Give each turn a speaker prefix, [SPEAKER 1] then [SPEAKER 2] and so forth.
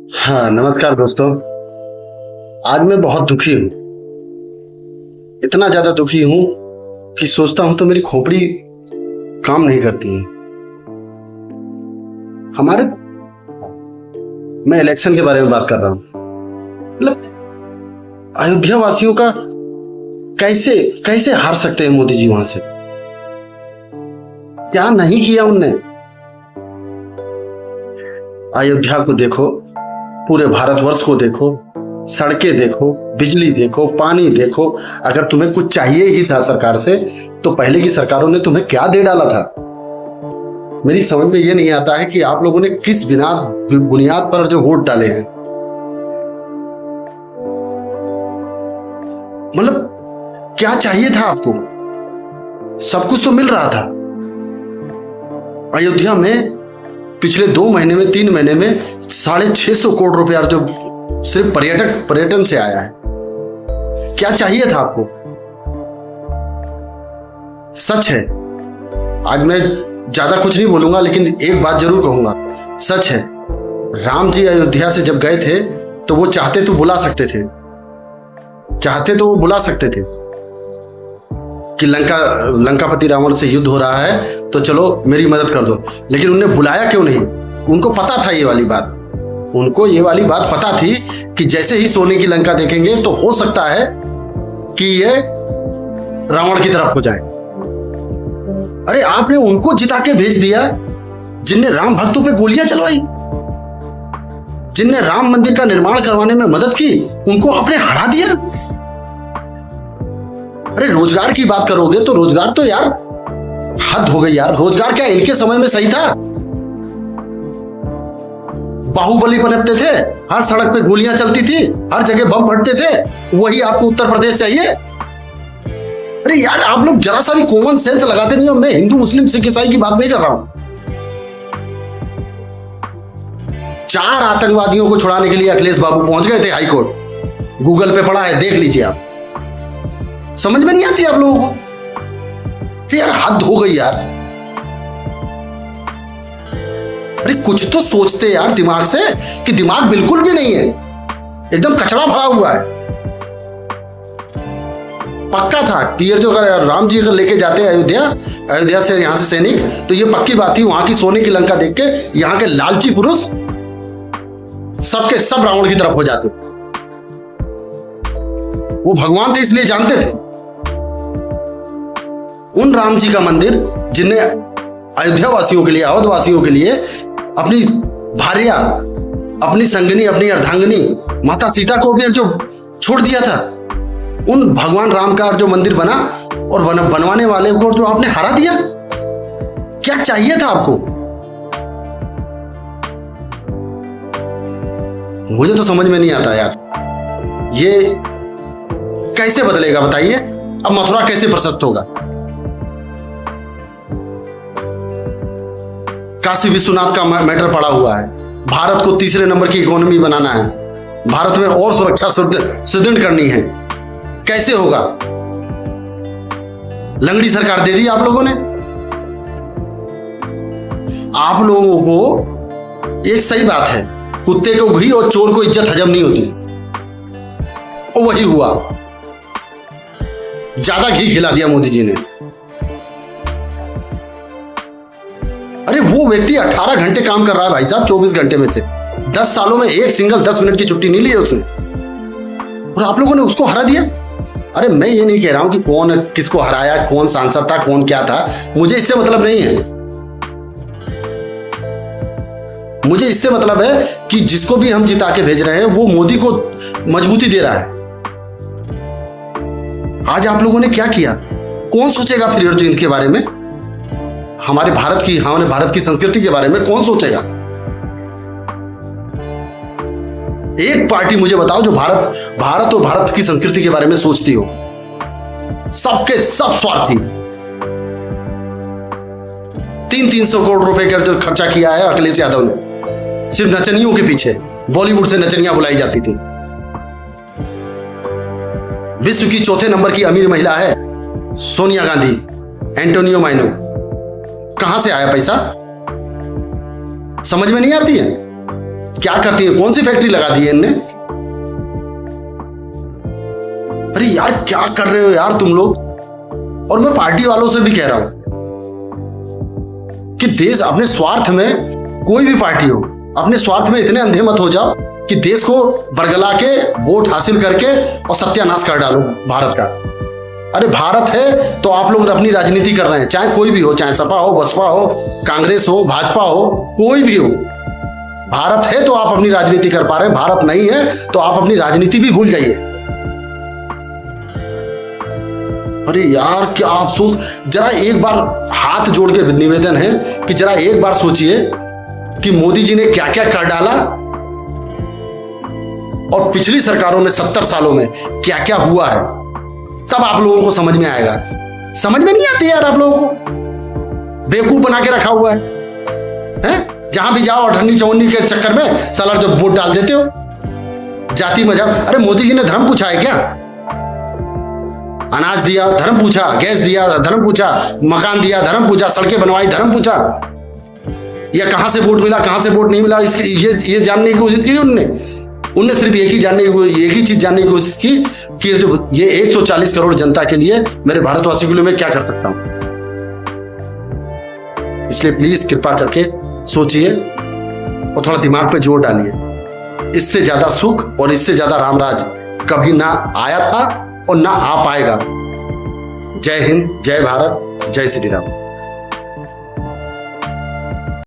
[SPEAKER 1] हाँ, नमस्कार दोस्तों। आज मैं बहुत दुखी हूँ। इतना ज्यादा दुखी हूँ कि सोचता हूं तो मेरी खोपड़ी काम नहीं करती है। हमारे मैं इलेक्शन के बारे में बात कर रहा हूं। मतलब अयोध्या वासियों का कैसे कैसे हार सकते हैं मोदी जी वहां से? क्या नहीं किया उनने? अयोध्या को देखो, पूरे भारतवर्ष को देखो, सड़कें देखो, बिजली देखो, पानी देखो। अगर तुम्हें कुछ चाहिए ही था सरकार से तो पहले की सरकारों ने तुम्हें क्या दे डाला था? मेरी समझ में यह नहीं आता है कि आप लोगों ने किस बुनियाद पर जो वोट डाले हैं। मतलब क्या चाहिए था आपको? सब कुछ तो मिल रहा था। अयोध्या में पिछले 2 महीने में 3 महीने में 650 करोड़ रुपया जो सिर्फ पर्यटन से आया है। क्या चाहिए था आपको? सच है, आज मैं ज्यादा कुछ नहीं बोलूंगा, लेकिन एक बात जरूर कहूंगा। सच है, राम जी अयोध्या से जब गए थे तो वो चाहते तो बुला सकते थे कि लंकापति रावण से युद्ध हो रहा है तो चलो मेरी मदद कर दो। लेकिन उन्हें बुलाया क्यों नहीं? उनको पता था ये वाली बात पता थी कि जैसे ही सोने की लंका देखेंगे तो हो सकता है कि ये रावण की तरफ हो जाए। अरे आपने उनको जिता के भेज दिया जिनने राम भक्तों पे गोलियां चलवाई, जिनने राम मंदिर का निर्माण करवाने में मदद की, उनको आपने हरा दिया। अरे रोजगार की बात करोगे तो रोजगार तो यार हद हो गई यार। रोजगार क्या इनके समय में सही था? बाहुबली पनपते थे, हर सड़क पे गोलियां चलती थी, हर जगह बम फटते थे। वही आपको उत्तर प्रदेश चाहिए? अरे यार आप लोग जरा सा भी कॉमन सेंस लगाते नहीं हो। मैं हिंदू मुस्लिम सिख ईसाई की बात नहीं कर रहा हूं। 4 आतंकवादियों को छुड़ाने के लिए अखिलेश बाबू पहुंच गए थे हाईकोर्ट। गूगल पे पड़ा है, देख लीजिए आप। समझ में नहीं आती आप लोगों को? यार हद हो गई यार। अरे कुछ तो सोचते यार दिमाग से, कि दिमाग बिल्कुल भी नहीं है, एकदम कचरा भरा हुआ है। पक्का था कि ये जो राम जी अगर लेके जाते अयोध्या से यहां से सैनिक, तो ये पक्की बात थी वहां की सोने की लंका देख के यहां के लालची पुरुष सबके सब रावण की तरफ हो जाते। वो भगवान थे इसलिए जानते थे। उन राम जी का मंदिर जिनने अयोध्या वासियों के लिए, अवध वासियों के लिए अपनी भार्या, अपनी संगनी, अपनी अर्धांगिनी माता सीता को भी जो छोड़ दिया था, उन भगवान राम का जो मंदिर बना और बनवाने वाले को जो आपने हरा दिया। क्या चाहिए था आपको? मुझे तो समझ में नहीं आता यार। ये कैसे बदलेगा बताइए? अब मथुरा कैसे प्रशस्त होगा? काशी विश्वनाथ का मैटर पड़ा हुआ है। भारत को 3रे नंबर की इकोनॉमी बनाना है, भारत में और सुरक्षा सुदृढ़ करनी है। कैसे होगा? लंगड़ी सरकार दे दी आप लोगों ने। आप लोगों को एक सही बात है, कुत्ते को घी और चोर को इज्जत हजम नहीं होती। और वही हुआ, ज्यादा घी खिला दिया मोदी जी ने। अरे वो व्यक्ति 18 घंटे काम कर रहा है भाई साहब, 24 घंटे में से 10 सालों में एक सिंगल 10 मिनट की छुट्टी नहीं ली है उसने, और आप लोगों ने उसको हरा दिया। अरे मैं ये नहीं कह रहा हूं कि कौन किसको हराया, कौन सांसद था, कौन क्या था, मुझे इससे मतलब नहीं है। मुझे इससे मतलब है कि जिसको भी हम जिता के भेज रहे हैं वो मोदी को मजबूती दे रहा है। आज आप लोगों ने क्या किया? कौन सोचेगा फिर अर्जुन के बारे में? हमारे भारत की संस्कृति के बारे में कौन सोचेगा? एक पार्टी मुझे बताओ जो भारत और भारत की संस्कृति के बारे में सोचती हो। सबके सब स्वार्थी। 300 करोड़ रुपए का जो खर्चा किया है अखिलेश यादव ने सिर्फ नचनियों के पीछे। बॉलीवुड से नचनियां बुलाई जाती थी। विश्व की 4थे नंबर की अमीर महिला है सोनिया गांधी, एंटोनियो माइनो। कहां से आया पैसा? समझ में नहीं आती है। क्या करती है, कौन सी फैक्ट्री लगा दी है इनने? अरे यार क्या कर रहे हो यार तुम लोग। और मैं पार्टी वालों से भी कह रहा हूं कि देश अपने स्वार्थ में, कोई भी पार्टी हो, अपने स्वार्थ में इतने अंधे मत हो जाओ कि देश को बरगला के वोट हासिल करके और सत्यानाश कर डालो भारत का। अरे भारत है तो आप लोग अपनी राजनीति कर रहे हैं, चाहे कोई भी हो, चाहे सपा हो, बसपा हो, कांग्रेस हो, भाजपा हो, कोई भी हो। भारत है तो आप अपनी राजनीति कर पा रहे हैं, भारत नहीं है तो आप अपनी राजनीति भी भूल जाइए। अरे यार क्या अफसोस। जरा एक बार हाथ जोड़ के निवेदन है कि जरा एक बार सोचिए कि मोदी जी ने क्या क्या कर डाला और पिछली सरकारों में 70 सालों में क्या क्या हुआ है, तब आप लोगों को समझ में आएगा। समझ में नहीं आती यार, आप लोगों को बेवकूफ बना के रखा हुआ है? जहां भी जाओ अठन्नी चौन्नी के चक्कर में साला जो वोट डाल देते हो, जाति मजहब। अरे मोदी जी ने धर्म पूछा है क्या? अनाज दिया, धर्म पूछा, गैस दिया, धर्म पूछा, मकान दिया, धर्म पूछा, सड़कें बनवाई, धर्म पूछा, या कहां से वोट मिला, कहां से वोट नहीं मिला, ये जानने की कोशिश की उनने सिर्फ एक ही चीज जानने की कोशिश की कि जो ये 140 करोड़ जनता के लिए, मेरे भारतवासियों के लिए मैं क्या कर सकता हूं। इसलिए प्लीज कृपा करके सोचिए और थोड़ा दिमाग पे जोर डालिए। इससे ज्यादा सुख और इससे ज्यादा रामराज कभी ना आया था और ना आ पाएगा। जय हिंद, जय भारत, जय श्री राम।